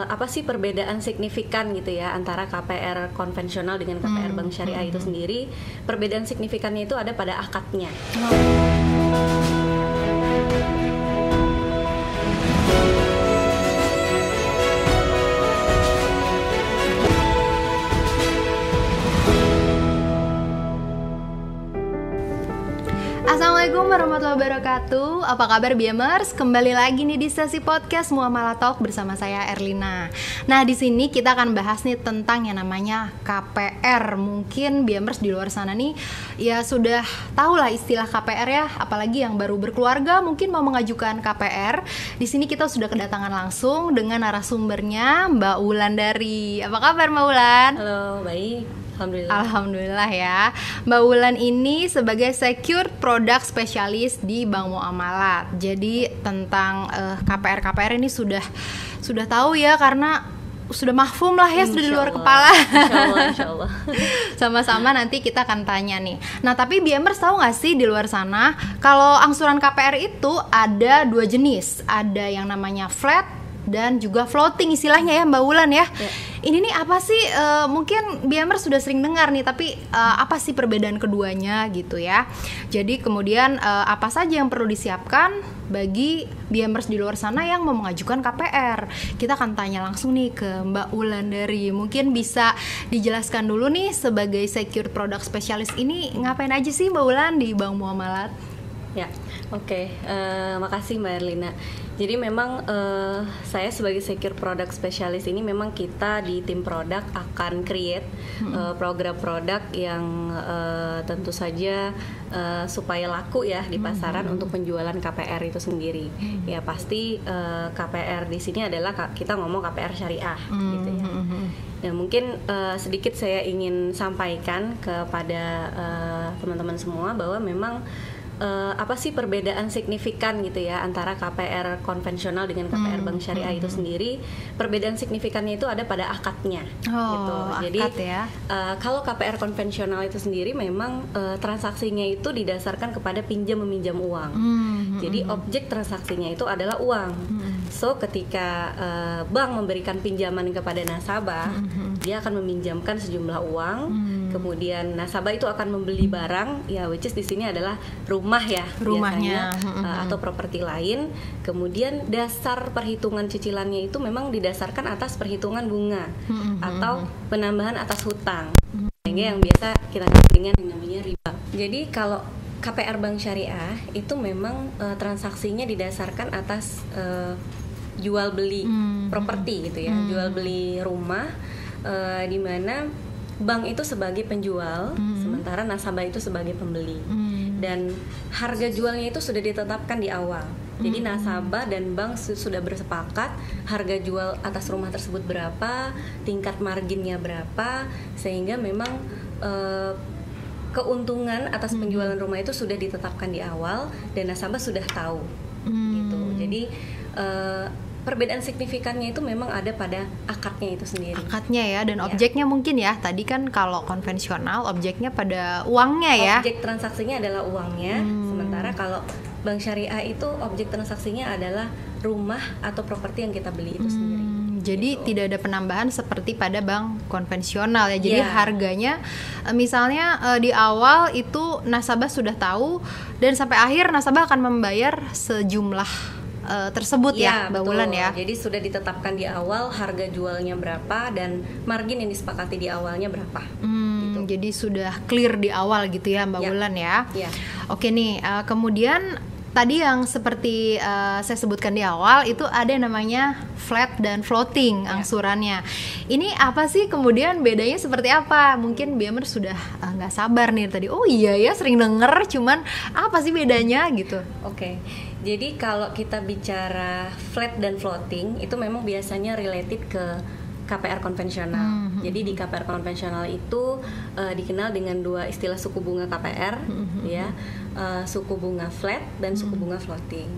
apa sih perbedaan signifikan gitu ya antara KPR konvensional dengan KPR bank syariah itu sendiri. Perbedaan signifikannya itu ada pada akadnya. Assalamualaikum warahmatullahi wabarakatuh. Apa kabar Biamers? Kembali lagi nih di sesi podcast Muamalah Talk bersama saya Erlina. Nah, di sini kita akan bahas nih tentang yang namanya KPR. Mungkin Biamers di luar sana nih ya sudah tahu lah istilah KPR ya, apalagi yang baru berkeluarga mungkin mau mengajukan KPR. Di sini kita sudah kedatangan langsung dengan narasumbernya Mbak Wulandari. Apa kabar Mbak Wulan? Halo, baik. Alhamdulillah ya. Mbak Wulan ini sebagai Secured Product Specialist di Bank Muamalat. Jadi tentang KPR ini sudah tahu ya, karena sudah mahfum lah ya, sudah di luar kepala. Insya Allah. Sama-sama nanti kita akan tanya nih. Nah, tapi Biamers tahu nggak sih di luar sana kalau angsuran KPR itu ada dua jenis. Ada yang namanya flat dan juga floating istilahnya ya Mbak Wulan ya. Ini nih apa sih, mungkin Biamers sudah sering dengar nih, tapi apa sih perbedaan keduanya gitu ya. Jadi kemudian apa saja yang perlu disiapkan bagi Biamers di luar sana yang mau mengajukan KPR. Kita akan tanya langsung nih ke Mbak Wulandari. Mungkin bisa dijelaskan dulu nih sebagai Secured Product Specialist ini ngapain aja sih Mbak Wulan di Bank Muamalat? Ya, oke. Makasih Mbak Erlina. Jadi memang saya sebagai Secure Product Specialist ini memang kita di tim produk akan create program produk yang tentu saja supaya laku ya di pasaran untuk penjualan KPR itu sendiri. Ya pasti KPR di sini adalah kita ngomong KPR syariah gitu ya. Nah mungkin sedikit saya ingin sampaikan kepada teman-teman semua bahwa memang apa sih perbedaan signifikan gitu ya antara KPR konvensional dengan KPR bank syariah itu sendiri. Perbedaan signifikannya itu ada pada akadnya gitu. Jadi ya. Kalau KPR konvensional itu sendiri memang transaksinya itu didasarkan kepada pinjam meminjam uang. Jadi objek transaksinya itu adalah uang. So ketika bank memberikan pinjaman kepada nasabah, dia akan meminjamkan sejumlah uang. Kemudian nasabah itu akan membeli barang ya, which is di sini adalah rumahnya biasanya, atau properti lain. Kemudian dasar perhitungan cicilannya itu memang didasarkan atas perhitungan bunga atau penambahan atas hutang, sehingga yang biasa kita kenal dengan yang namanya riba. Jadi kalau KPR bank syariah itu memang transaksinya didasarkan atas jual beli properti gitu ya, jual beli rumah, di mana bank itu sebagai penjual, sementara nasabah itu sebagai pembeli. Dan harga jualnya itu sudah ditetapkan di awal. Jadi nasabah dan bank sudah bersepakat harga jual atas rumah tersebut berapa, tingkat marginnya berapa, sehingga memang keuntungan atas penjualan rumah itu sudah ditetapkan di awal dan nasabah sudah tahu. Gitu. Jadi perbedaan signifikannya itu memang ada pada akadnya itu sendiri. Akadnya ya, dan objeknya mungkin ya. Tadi kan kalau konvensional objeknya pada uangnya ya. Objek transaksinya adalah uangnya. Sementara kalau bank syariah itu objek transaksinya adalah rumah atau properti yang kita beli itu sendiri. Jadi gitu. Tidak ada penambahan seperti pada bank konvensional ya. Jadi harganya misalnya di awal itu nasabah sudah tahu dan sampai akhir nasabah akan membayar sejumlah tersebut ya Mbak Wulan ya. Jadi sudah ditetapkan di awal harga jualnya berapa dan margin yang disepakati di awalnya berapa. Gitu. Jadi sudah clear di awal gitu ya Mbak Wulan ya. Oke nih, kemudian tadi yang seperti saya sebutkan di awal itu ada yang namanya flat dan floating angsurannya. Ini apa sih kemudian bedanya seperti apa? Mungkin Biamers sudah nggak sabar nih tadi. Oh iya ya, sering denger, cuman apa sih bedanya gitu? Oke. Jadi kalau kita bicara flat dan floating itu memang biasanya related ke KPR konvensional. Jadi di KPR konvensional itu dikenal dengan dua istilah suku bunga KPR, ya, suku bunga flat dan suku bunga floating.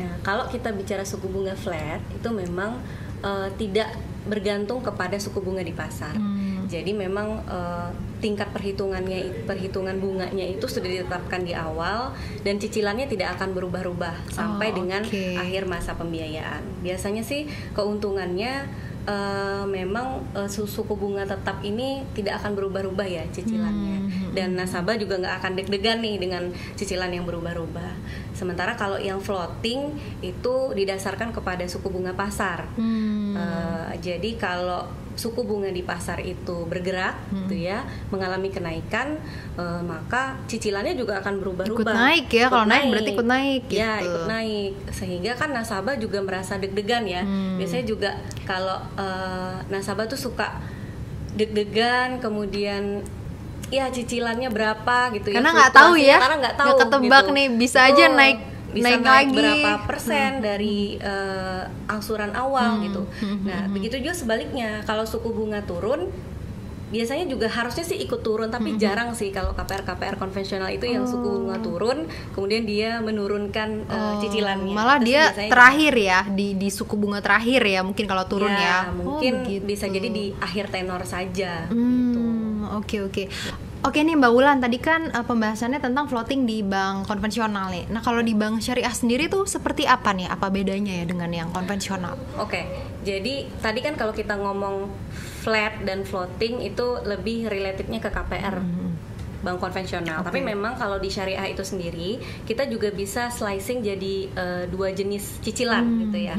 Nah, kalau kita bicara suku bunga flat itu memang tidak bergantung kepada suku bunga di pasar. Jadi memang tingkat perhitungan bunganya itu sudah ditetapkan di awal dan cicilannya tidak akan berubah-ubah sampai dengan akhir masa pembiayaan. Biasanya sih keuntungannya memang suku bunga tetap ini tidak akan berubah-ubah ya cicilannya, dan nasabah juga nggak akan deg-degan nih dengan cicilan yang berubah-ubah. Sementara kalau yang floating itu didasarkan kepada suku bunga pasar. Jadi kalau suku bunga di pasar itu bergerak, gitu ya, mengalami kenaikan, maka cicilannya juga akan berubah-ubah. Ikut naik ya, kalau naik berarti ikut naik. Gitu. Ya, ikut naik. Sehingga kan nasabah juga merasa deg-degan ya. Biasanya juga kalau nasabah tuh suka deg-degan, kemudian ya cicilannya berapa gitu. Karena nggak tahu ya, karena nggak tahu. Nggak ketebak gitu. Nih, bisa aja bisa naik naik lagi berapa persen dari angsuran awal gitu. Nah, begitu juga sebaliknya, kalau suku bunga turun biasanya juga harusnya sih ikut turun, tapi jarang sih kalau KPR konvensional itu yang suku bunga turun kemudian dia menurunkan cicilannya. Malah dia terakhir ya di suku bunga terakhir ya mungkin kalau turun ya. Mungkin gitu. Bisa jadi di akhir tenor saja gitu. Oke nih Mbak Wulan, tadi kan pembahasannya tentang floating di bank konvensional nih. Nah kalau di bank syariah sendiri tuh seperti apa nih? Apa bedanya ya dengan yang konvensional? Oke, jadi tadi kan kalau kita ngomong flat dan floating itu lebih relatednya ke KPR. Bank konvensional. Tapi memang kalau di syariah itu sendiri kita juga bisa slicing jadi dua jenis cicilan gitu ya.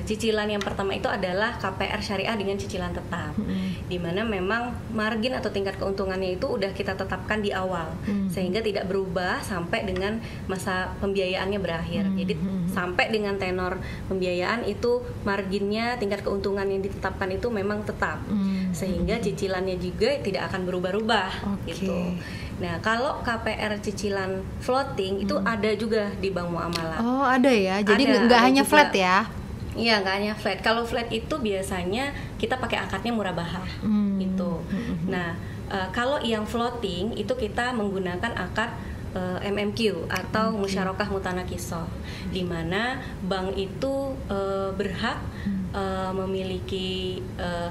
Cicilan yang pertama itu adalah KPR syariah dengan cicilan tetap, di mana memang margin atau tingkat keuntungannya itu udah kita tetapkan di awal, sehingga tidak berubah sampai dengan masa pembiayaannya berakhir. Jadi sampai dengan tenor pembiayaan itu marginnya, tingkat keuntungan yang ditetapkan itu memang tetap, sehingga cicilannya juga tidak akan berubah-ubah gitu. Nah, kalau KPR cicilan floating itu ada juga di bank muamalat. Oh, ada ya. Jadi nggak hanya juga flat ya? Iya, nggak hanya flat. Kalau flat itu biasanya kita pakai akadnya murabahah gitu. Nah, kalau yang floating itu kita menggunakan akad MMQ atau musyarakah mutanakisah, di mana bank itu berhak memiliki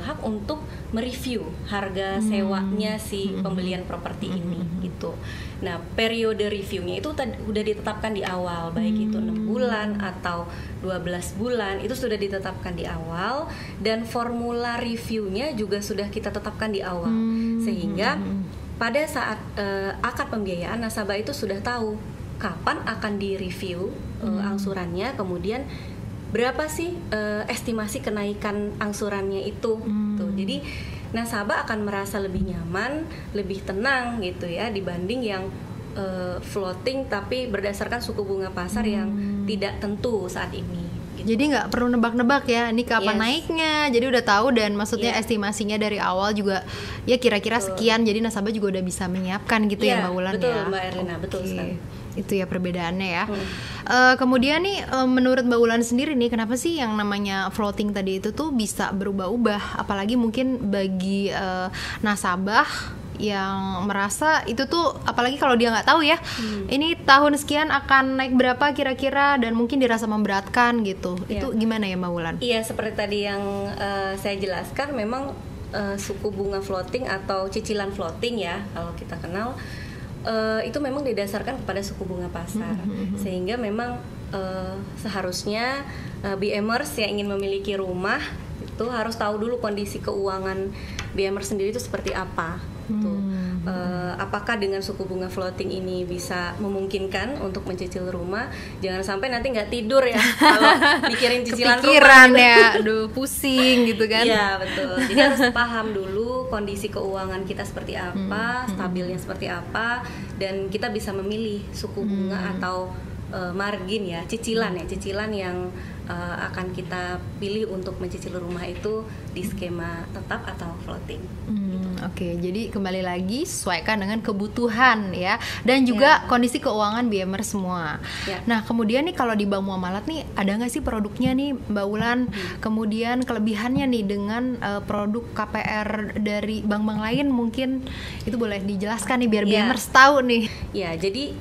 hak untuk mereview harga sewanya si pembelian properti ini gitu. Nah, periode reviewnya itu udah ditetapkan di awal, baik itu 6 bulan atau 12 bulan, itu sudah ditetapkan di awal, dan formula reviewnya juga sudah kita tetapkan di awal, sehingga pada saat akad pembiayaan nasabah itu sudah tahu kapan akan direview angsurannya, kemudian berapa sih estimasi kenaikan angsurannya itu. Tuh. Jadi nasabah akan merasa lebih nyaman, lebih tenang gitu ya, dibanding yang floating tapi berdasarkan suku bunga pasar yang tidak tentu saat ini. Jadi nggak perlu nebak-nebak ya, ini kapan naiknya. Jadi udah tahu, dan maksudnya estimasinya dari awal juga ya kira-kira sekian. Jadi nasabah juga udah bisa menyiapkan gitu ya Mbak Wulan. Betul Mbak Erlina, betul sekali. Itu ya perbedaannya ya. Kemudian nih menurut Mbak Wulan sendiri nih, kenapa sih yang namanya floating tadi itu tuh bisa berubah-ubah? Apalagi mungkin bagi nasabah yang merasa itu tuh, apalagi kalau dia nggak tahu ya, ini tahun sekian akan naik berapa kira-kira, dan mungkin dirasa memberatkan gitu. Itu gimana ya Mbak Wulan? Iya, seperti tadi yang saya jelaskan, memang suku bunga floating atau cicilan floating ya kalau kita kenal, itu memang didasarkan kepada suku bunga pasar, sehingga memang seharusnya BMers yang ingin memiliki rumah itu harus tahu dulu kondisi keuangan BMers sendiri itu seperti apa. Apakah dengan suku bunga floating ini bisa memungkinkan untuk mencicil rumah? Jangan sampai nanti nggak tidur ya kalau mikirin cicilan kepikiran rumah. Ya, aduh pusing gitu kan? Iya betul. Jadi harus paham dulu kondisi keuangan kita seperti apa, stabilnya seperti apa, dan kita bisa memilih suku bunga atau margin ya, cicilan yang akan kita pilih untuk mencicil rumah itu di skema tetap atau floating. Oke, jadi kembali lagi sesuaikan dengan kebutuhan ya, dan juga kondisi keuangan BMR semua. Nah, kemudian nih kalau di bank muamalat nih ada nggak sih produknya nih Mbak Wulan? Kemudian kelebihannya nih dengan produk KPR dari bank-bank lain, mungkin itu boleh dijelaskan nih biar BMR tahu nih. Ya, jadi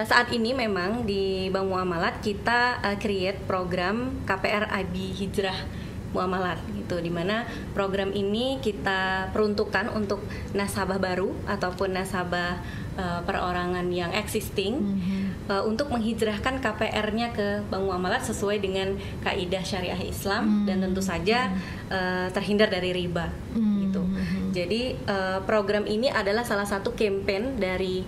saat ini memang di bank muamalat kita create program KPR IB Hijrah Muamalat gitu, dimana program ini kita peruntukkan untuk nasabah baru ataupun nasabah perorangan yang existing untuk menghijrahkan KPR-nya ke bank muamalat sesuai dengan kaidah syariah Islam dan tentu saja terhindar dari riba gitu. Jadi program ini adalah salah satu campaign dari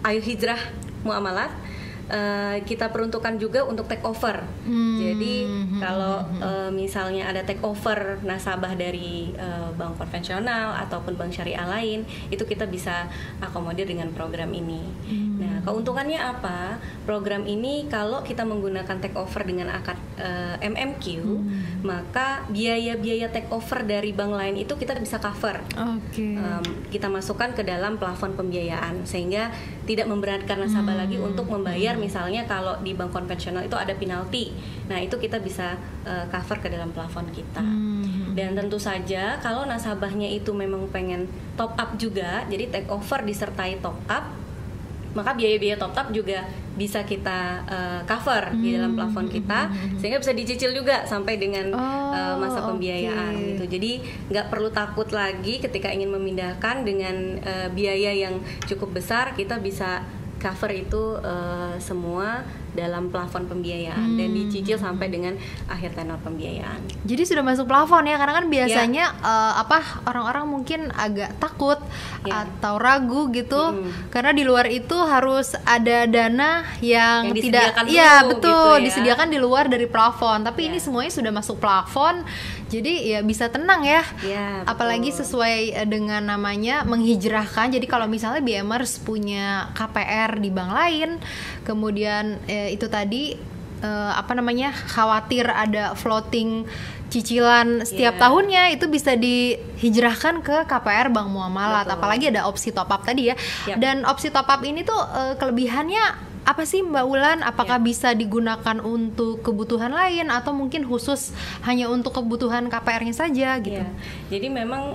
Ayo Hijrah Muamalat. Kita peruntukkan juga untuk take over. Jadi kalau misalnya ada take over nasabah dari bank konvensional ataupun bank syariah lain, itu kita bisa akomodir dengan program ini. Nah, keuntungannya apa? Program ini kalau kita menggunakan take over dengan akad MMQ, maka biaya-biaya take over dari bank lain itu kita bisa cover. Kita masukkan ke dalam plafon pembiayaan sehingga tidak memberatkan nasabah lagi untuk membayar. Misalnya kalau di bank konvensional itu ada penalti, nah itu kita bisa cover ke dalam plafon kita. Dan tentu saja kalau nasabahnya itu memang pengen top up juga, jadi take over disertai top up, maka biaya-biaya top up juga bisa kita cover di dalam plafon kita, sehingga bisa dicicil juga sampai dengan masa pembiayaan gitu. Jadi nggak perlu takut lagi ketika ingin memindahkan dengan biaya yang cukup besar, kita bisa cover itu semua dalam plafon pembiayaan dan dicicil sampai dengan akhir tenor pembiayaan. Jadi sudah masuk plafon ya, karena kan biasanya orang-orang mungkin agak takut atau ragu gitu, karena di luar itu harus ada dana yang tidak, betul, gitu disediakan di luar dari plafon. Tapi ini semuanya sudah masuk plafon, jadi ya bisa tenang ya. Apalagi sesuai dengan namanya menghijrahkan. Jadi kalau misalnya BMers punya KPR di bank lain, kemudian itu tadi khawatir ada floating cicilan setiap tahunnya, itu bisa dihijrahkan ke KPR bank muamalat. Apalagi ada opsi top up tadi ya. Dan opsi top up ini tuh kelebihannya apa sih Mbak Wulan? Apakah bisa digunakan untuk kebutuhan lain atau mungkin khusus hanya untuk kebutuhan KPR-nya saja gitu? Jadi memang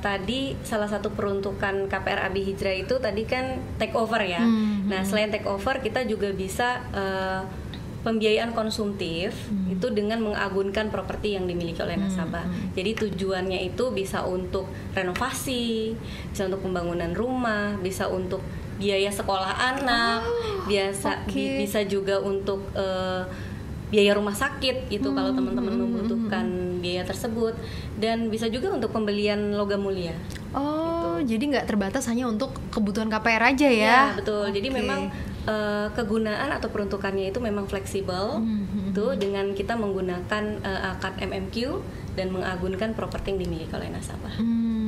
tadi salah satu peruntukan KPR AB Hijrah itu tadi kan take over ya. Nah, selain take over kita juga bisa pembiayaan konsumtif itu dengan mengagunkan properti yang dimiliki oleh nasabah. Jadi tujuannya itu bisa untuk renovasi, bisa untuk pembangunan rumah, bisa untuk biaya sekolah anak, bisa juga untuk biaya rumah sakit itu kalau teman-teman membutuhkan biaya tersebut, dan bisa juga untuk pembelian logam mulia. Jadi nggak terbatas hanya untuk kebutuhan KPR aja ya? Ya betul. Jadi memang kegunaan atau peruntukannya itu memang fleksibel, itu dengan kita menggunakan akad MMQ dan mengagunkan properti yang dimiliki oleh nasabah.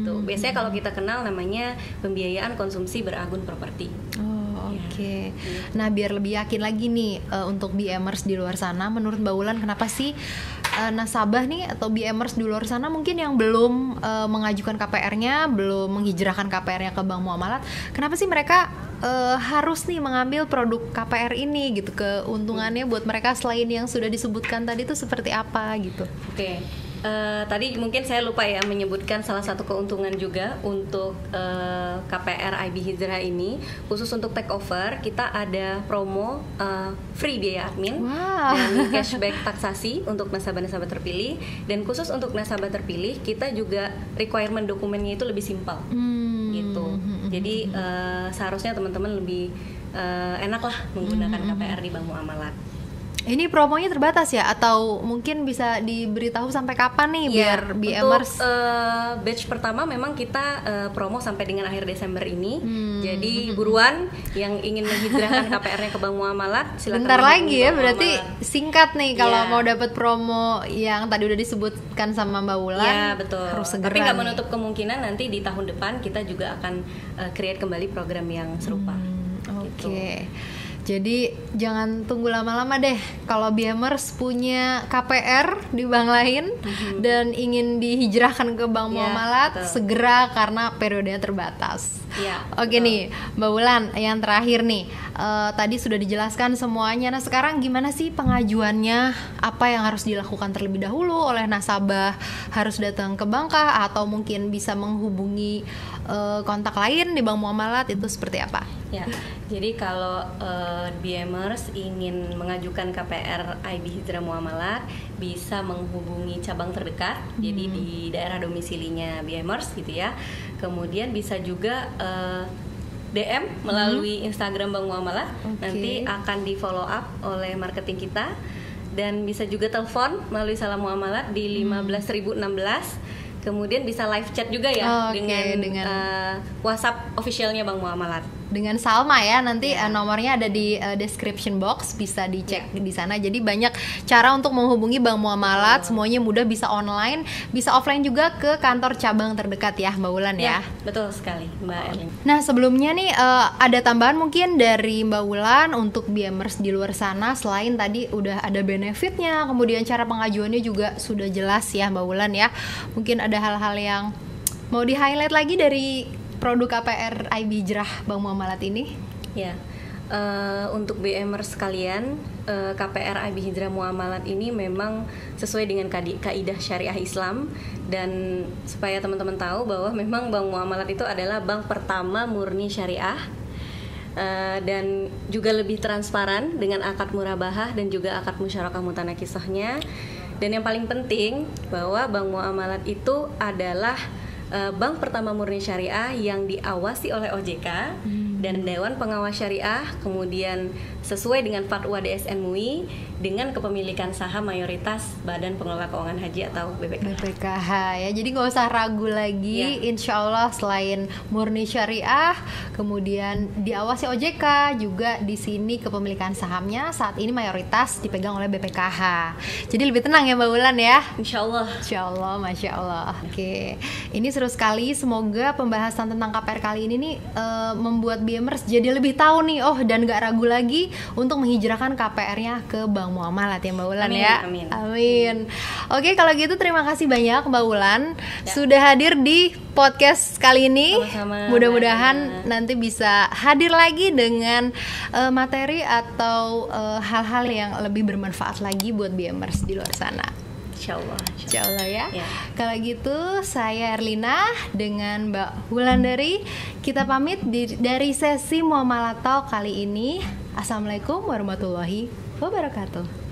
Tuh, biasanya kalau kita kenal namanya pembiayaan konsumsi beragun properti. Nah, biar lebih yakin lagi nih untuk BMers di luar sana, menurut Mbak Wulan kenapa sih nasabah nih atau BMers di luar sana mungkin yang belum mengajukan KPR-nya, belum menghijrahkan KPR-nya ke bank muamalat, kenapa sih mereka harus nih mengambil produk KPR ini gitu? Keuntungannya buat mereka selain yang sudah disebutkan tadi itu seperti apa gitu? Tadi mungkin saya lupa ya menyebutkan salah satu keuntungan juga untuk KPR AB Hijrah ini, khusus untuk take over kita ada promo free biaya admin dan cashback taksasi untuk nasabah-nasabah terpilih, dan khusus untuk nasabah terpilih kita juga requirement dokumennya itu lebih simpel gitu. Jadi seharusnya teman-teman lebih enak lah menggunakan KPR di bank muamalat. Ini promonya terbatas ya, atau mungkin bisa diberitahu sampai kapan nih biar BMers? Untuk batch pertama memang kita promo sampai dengan akhir Desember ini. Jadi buruan yang ingin menghijrahkan KPR-nya ke bank muamalat silakan. Bentar lagi ya, berarti singkat nih kalau mau dapat promo yang tadi udah disebutkan sama Mbak Wulan. Ya betul. Harus segera. Tapi nggak menutup kemungkinan nanti di tahun depan kita juga akan create kembali program yang serupa. Oke. Jadi jangan tunggu lama-lama deh. Kalau BMers punya KPR di bank lain dan ingin dihijrahkan ke bank muamalat, segera karena periodenya terbatas. Oke nih Mbak Wulan, yang terakhir nih, tadi sudah dijelaskan semuanya. Nah sekarang gimana sih pengajuannya? Apa yang harus dilakukan terlebih dahulu oleh nasabah? Harus datang ke bank kah? Atau mungkin bisa menghubungi kontak lain di bank muamalat, itu seperti apa? Jadi kalau BMers ingin mengajukan KPR AB Hijrah Muamalat, bisa menghubungi cabang terdekat, jadi di daerah domisilinya BMers gitu ya. Kemudian bisa juga DM melalui Instagram Bank Muamalat. Nanti akan di follow up oleh marketing kita, dan bisa juga telepon melalui Salam Muamalat di 15.016. Kemudian bisa live chat juga ya dengan WhatsApp officialnya Bank Muamalat. Dengan Salma ya, nanti nomornya ada di description box, bisa dicek di sana. Jadi banyak cara untuk menghubungi Bank Muamalat, semuanya mudah, bisa online, bisa offline juga ke kantor cabang terdekat ya Mbak Wulan ya. Betul sekali Mbak Erlin. Nah sebelumnya nih ada tambahan mungkin dari Mbak Wulan untuk BMers di luar sana, selain tadi udah ada benefitnya, kemudian cara pengajuannya juga sudah jelas ya Mbak Wulan ya. Mungkin ada hal-hal yang mau di highlight lagi dari produk KPR IB Hijrah Bank Muamalat ini? Ya, untuk BMers sekalian, KPR IB Hijrah Muamalat ini memang sesuai dengan kaidah syariah Islam, dan supaya teman-teman tahu bahwa memang Bank Muamalat itu adalah bank pertama murni syariah, dan juga lebih transparan dengan akad murabahah dan juga akad musyarakah mutanakisahnya. Dan yang paling penting bahwa Bank Muamalat itu adalah bank pertama murni syariah yang diawasi oleh OJK dan Dewan Pengawas Syariah, kemudian sesuai dengan fatwa DSN MUI dengan kepemilikan saham mayoritas Badan Pengelola Keuangan Haji atau BPKH ya. Jadi nggak usah ragu lagi, insya Allah selain murni syariah, kemudian diawasi OJK, juga di sini kepemilikan sahamnya saat ini mayoritas dipegang oleh BPKH. Jadi lebih tenang ya Mbak Wulan ya. Insya Allah. Insya Allah, Masya Allah. Oke, ini seru sekali. Semoga pembahasan tentang KPR kali ini nih membuat BMers jadi lebih tahu nih, dan gak ragu lagi untuk menghijrahkan KPR-nya ke Bank Muamalat ya Mbak Wulan ya. Amin. Oke, kalau gitu terima kasih banyak Mbak Wulan sudah hadir di podcast kali ini. Sama-sama. Mudah-mudahan nanti bisa hadir lagi dengan materi atau hal-hal yang lebih bermanfaat lagi buat BMers di luar sana. Insya Allah ya. Kalau gitu saya Erlina dengan Mbak Wulandari, kita pamit dari sesi Muamalat Talk kali ini. Assalamualaikum warahmatullahi wabarakatuh.